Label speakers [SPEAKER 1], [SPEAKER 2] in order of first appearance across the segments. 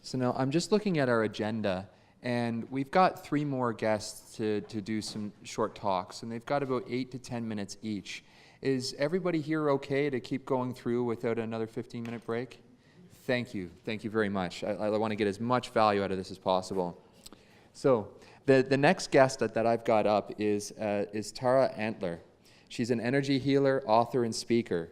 [SPEAKER 1] So now I'm just looking at our agenda, and we've got 3 more guests to do some short talks, and they've got about 8 to 10 minutes each. Is everybody here okay to keep going through without another 15-minute break? Thank you. Thank you very much. I want to get as much value out of this as possible. So the next guest that I've got up is Tara Antler. She's an energy healer, author, and speaker.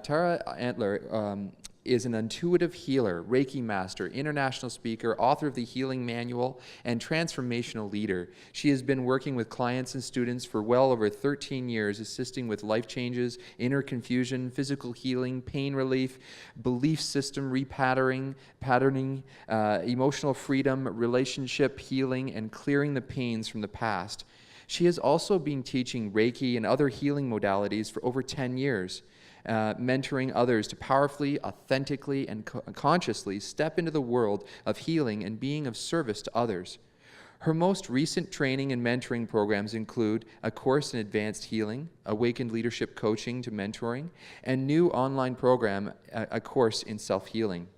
[SPEAKER 1] Tara Antler is an intuitive healer, Reiki master, international speaker, author of the Healing Manual, and transformational leader. She has been working with clients and students for well over 13 years, assisting with life changes, inner confusion, physical healing, pain relief, belief system patterning, emotional freedom, relationship healing, and clearing the pains from the past. She has also been teaching Reiki and other healing modalities for over 10 years. Mentoring others to powerfully, authentically, and consciously step into the world of healing and being of service to others. Her most recent training and mentoring programs include a course in advanced healing, awakened leadership coaching to mentoring, and new online program, a course in self-healing.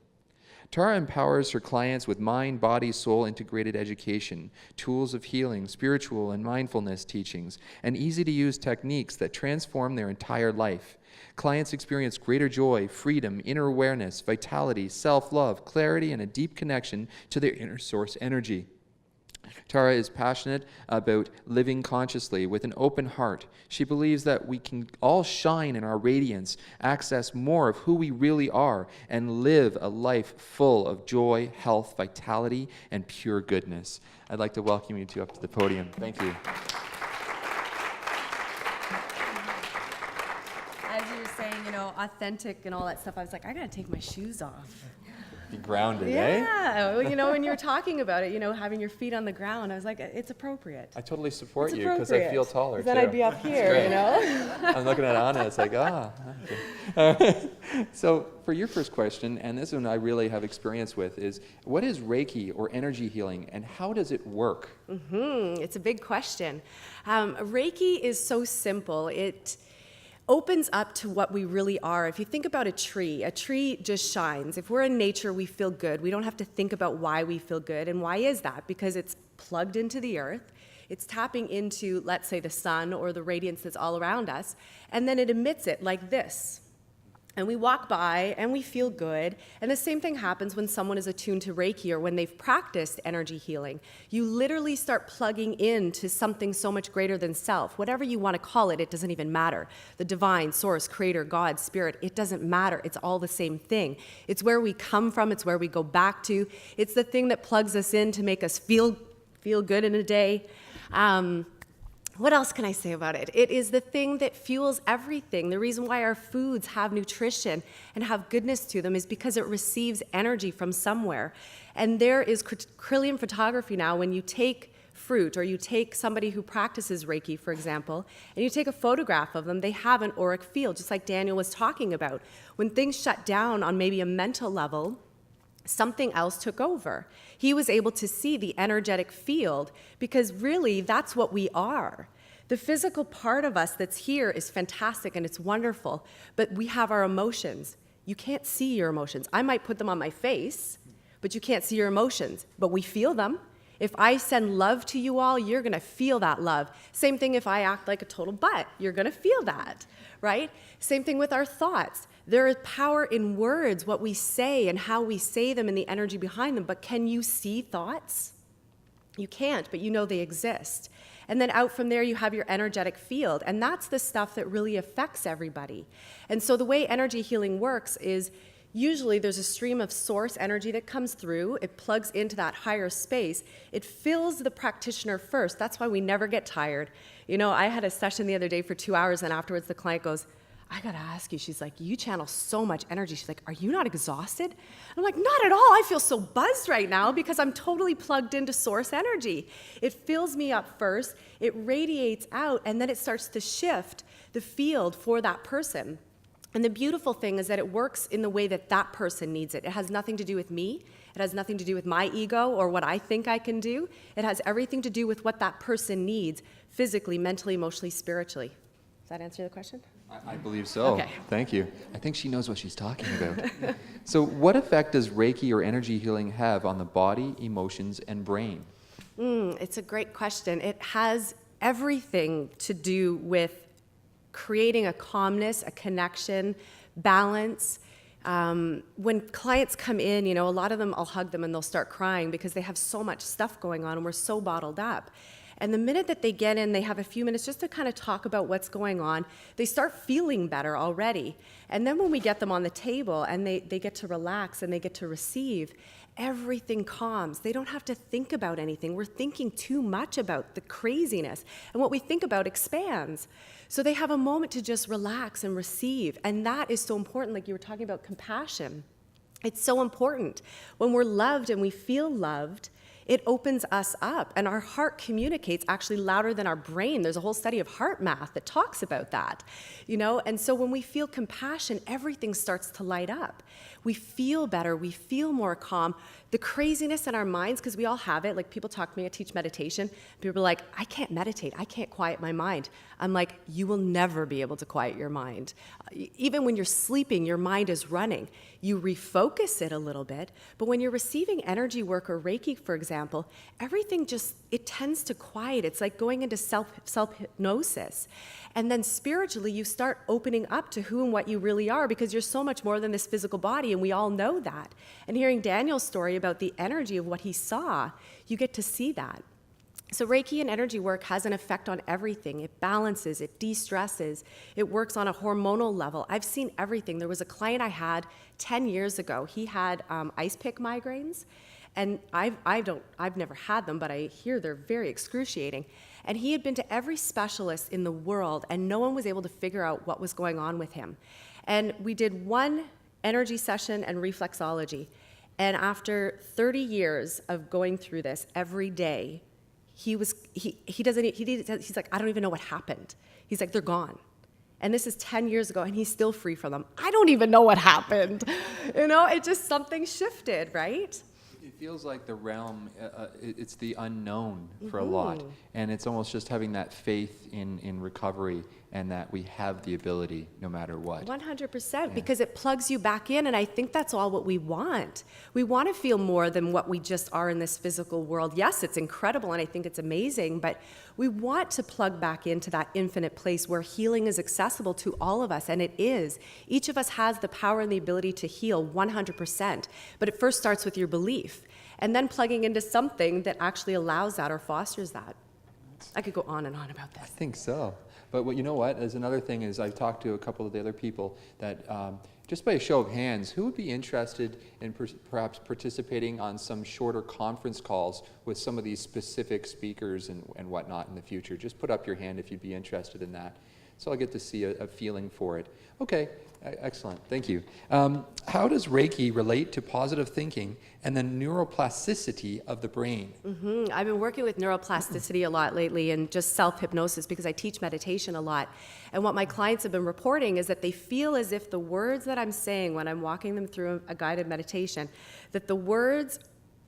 [SPEAKER 1] Tara empowers her clients with mind, body, soul integrated education, tools of healing, spiritual and mindfulness teachings, and easy-to-use techniques that transform their entire life. Clients experience greater joy, freedom, inner awareness, vitality, self-love, clarity, and a deep connection to their inner source energy. Tara is passionate about living consciously with an open heart. She believes that we can all shine in our radiance, access more of who we really are, and live a life full of joy, health, vitality, and pure goodness. I'd like to welcome you two up to the podium. Thank you.
[SPEAKER 2] As you were saying, authentic and all that stuff, I was like, I gotta take my shoes off.
[SPEAKER 1] Be grounded, eh?
[SPEAKER 2] Yeah, well, when you were talking about it, having your feet on the ground, I was like, it's appropriate.
[SPEAKER 1] I totally support you because I feel taller, too.
[SPEAKER 2] Then I'd be up here,
[SPEAKER 1] I'm looking at Anna, it's like, okay. So for your first question, and this one I really have experience with, is what is Reiki or energy healing, and how does it work?
[SPEAKER 2] It's a big question. Reiki is so simple. It opens up to what we really are. If you think about a tree just shines. If we're in nature, we feel good. We don't have to think about why we feel good. And why is that? Because it's plugged into the earth. It's tapping into, let's say, the sun or the radiance that's all around us. And then it emits it like this. And we walk by and we feel good. And the same thing happens when someone is attuned to Reiki or when they've practiced energy healing. You literally start plugging into something so much greater than self. Whatever you want to call it, it doesn't even matter. The divine, source, creator, God, spirit, it doesn't matter. It's all the same thing. It's where we come from. It's where we go back to. It's the thing that plugs us in to make us feel good in a day. What else can I say about it? It is the thing that fuels everything. The reason why our foods have nutrition and have goodness to them is because it receives energy from somewhere. And there is Kirlian photography now. When you take fruit, or you take somebody who practices Reiki, for example, and you take a photograph of them, they have an auric field, just like Daniel was talking about. When things shut down on maybe a mental level, something else took over. He was able to see the energetic field because really that's what we are. The physical part of us that's here is fantastic and it's wonderful, but we have our emotions. You can't see your emotions. I might put them on my face, but you can't see your emotions, but we feel them. If I send love to you all, you're gonna feel that love. Same thing if I act like a total butt, you're gonna feel that, right? Same thing with our thoughts. There is power in words, what we say and how we say them and the energy behind them, but can you see thoughts? You can't, but you know they exist. And then out from there, you have your energetic field, and that's the stuff that really affects everybody. And so the way energy healing works is usually there's a stream of source energy that comes through. It plugs into that higher space. It fills the practitioner first. That's why we never get tired. I had a session the other day for 2 hours, and afterwards the client goes, I gotta ask you, she's like, you channel so much energy. She's like, are you not exhausted? I'm like, not at all. I feel so buzzed right now because I'm totally plugged into source energy. It fills me up first, it radiates out, and then it starts to shift the field for that person. And the beautiful thing is that it works in the way that that person needs it. It has nothing to do with me. It has nothing to do with my ego or what I think I can do. It has everything to do with what that person needs physically, mentally, emotionally, spiritually. Does that answer the question?
[SPEAKER 1] I believe so.
[SPEAKER 2] Okay.
[SPEAKER 1] Thank you. I think she knows what she's talking about. So what effect does Reiki or energy healing have on the body, emotions, and brain?
[SPEAKER 2] It's a great question. It has everything to do with creating a calmness, a connection, balance. When clients come in, a lot of them, I'll hug them and they'll start crying because they have so much stuff going on and we're so bottled up. And the minute that they get in, they have a few minutes just to kind of talk about what's going on. They start feeling better already. And then when we get them on the table and they get to relax and they get to receive, everything calms. They don't have to think about anything. We're thinking too much about the craziness. And what we think about expands. So they have a moment to just relax and receive. And that is so important, like you were talking about compassion. It's so important. When we're loved and we feel loved, it opens us up, and our heart communicates actually louder than our brain. There's a whole study of heart math that talks about that, And so when we feel compassion, everything starts to light up. We feel better, we feel more calm. The craziness in our minds, because we all have it, like people talk to me, I teach meditation, people are like, I can't meditate, I can't quiet my mind. I'm like, you will never be able to quiet your mind. Even when you're sleeping, your mind is running. You refocus it a little bit, but when you're receiving energy work or Reiki, for example, everything it tends to quiet. It's like going into self-hypnosis. And then spiritually, you start opening up to who and what you really are because you're so much more than this physical body, and we all know that. And hearing Daniel's story about the energy of what he saw, you get to see that. So Reiki and energy work has an effect on everything. It balances, it de-stresses, it works on a hormonal level. I've seen everything. There was a client I had 10 years ago. He had ice pick migraines, and I've never had them, but I hear they're very excruciating. And he had been to every specialist in the world, and no one was able to figure out what was going on with him. And we did one energy session and reflexology. And after 30 years of going through this every day, he's like, I don't even know what happened. He's like, they're gone. And this is 10 years ago, and he's still free from them. I don't even know what happened. It just, something shifted, right?
[SPEAKER 1] It feels like the realm, it's the unknown for a lot. And it's almost just having that faith in recovery and that we have the ability no matter what.
[SPEAKER 2] 100%, because it plugs you back in, and I think that's all what we want. We want to feel more than what we just are in this physical world. Yes, it's incredible, and I think it's amazing, but we want to plug back into that infinite place where healing is accessible to all of us, and it is. Each of us has the power and the ability to heal 100%, but it first starts with your belief, and then plugging into something that actually allows that or fosters that. I could go on and on about this.
[SPEAKER 1] I think so. But you know what? There's another thing is I've talked to a couple of the other people that just by a show of hands, who would be interested in perhaps participating on some shorter conference calls with some of these specific speakers and whatnot in the future? Just put up your hand if you'd be interested in that. So I'll get to see a feeling for it. Okay, excellent, thank you. How does Reiki relate to positive thinking and the neuroplasticity of the brain?
[SPEAKER 2] I've been working with neuroplasticity a lot lately and just self-hypnosis because I teach meditation a lot. And what my clients have been reporting is that they feel as if the words that I'm saying when I'm walking them through a guided meditation, that the words,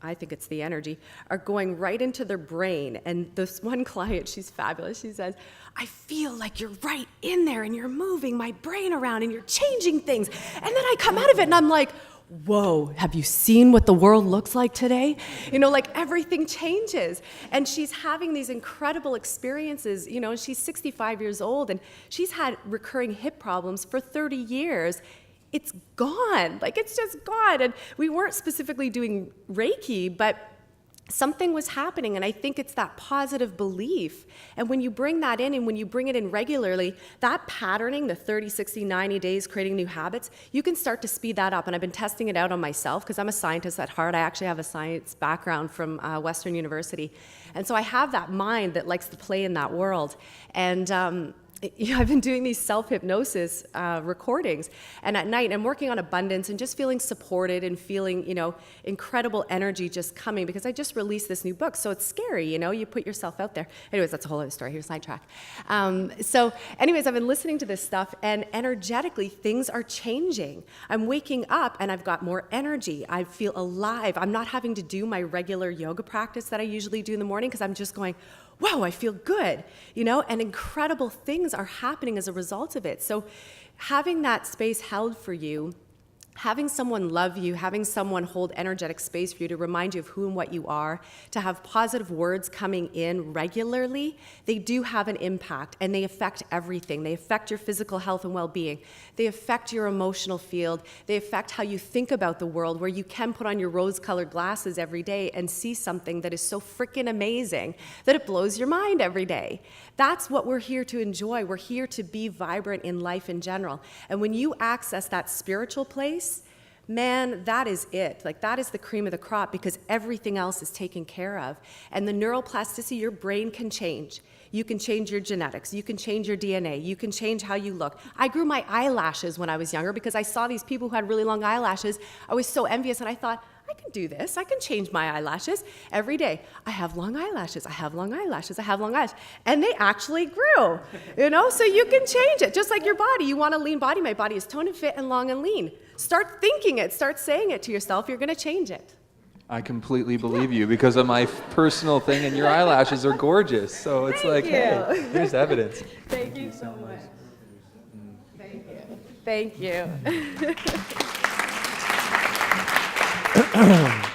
[SPEAKER 2] I think it's the energy, are going right into their brain. And this one client, she's fabulous, she says, I feel like you're right in there and you're moving my brain around and you're changing things. And then I come out of it and I'm like, whoa, have you seen what the world looks like today? Like everything changes. And she's having these incredible experiences. She's 65 years old and she's had recurring hip problems for 30 years. It's gone. It's just gone. And we weren't specifically doing Reiki, but something was happening, and I think it's that positive belief. And when you bring that in, and when you bring it in regularly, that patterning, the 30, 60, 90 days, creating new habits, you can start to speed that up. And I've been testing it out on myself, because I'm a scientist at heart. I actually have a science background from Western University. And so I have that mind that likes to play in that world. And I've been doing these self-hypnosis recordings, and at night I'm working on abundance and just feeling supported and feeling, incredible energy just coming, because I just released this new book, so it's scary, you put yourself out there. Anyways, that's a whole other story. Here's sidetrack. So anyways, I've been listening to this stuff, and energetically things are changing. I'm waking up and I've got more energy. I feel alive. I'm not having to do my regular yoga practice that I usually do in the morning, because I'm just going, whoa, I feel good, you know, and incredible things are happening as a result of it. So having that space held for you, having someone love you, having someone hold energetic space for you to remind you of who and what you are, to have positive words coming in regularly, they do have an impact, and they affect everything. They affect your physical health and well-being. They affect your emotional field. They affect how you think about the world, where you can put on your rose-colored glasses every day and see something that is so freaking amazing that it blows your mind every day. That's what we're here to enjoy. We're here to be vibrant in life in general. And when you access that spiritual place, man, that is it. Like, that is the cream of the crop, because everything else is taken care of. And the neuroplasticity, your brain can change. You can change your genetics. You can change your DNA. You can change how you look. I grew my eyelashes when I was younger because I saw these people who had really long eyelashes. I was so envious, and I thought, I can do this. I can change my eyelashes every day. I have long eyelashes. I have long eyelashes. I have long eyelashes. And they actually grew, you know? So you can change it, just like your body. You want a lean body. My body is toned and fit and long and lean. Start thinking it. Start saying it to yourself. You're going to change it.
[SPEAKER 1] I completely believe you because of my personal thing, and your eyelashes are gorgeous. So it's
[SPEAKER 2] Thank
[SPEAKER 1] like,
[SPEAKER 2] you.
[SPEAKER 1] hey, here's evidence.
[SPEAKER 2] Thank you so much. Thank you. Thank you.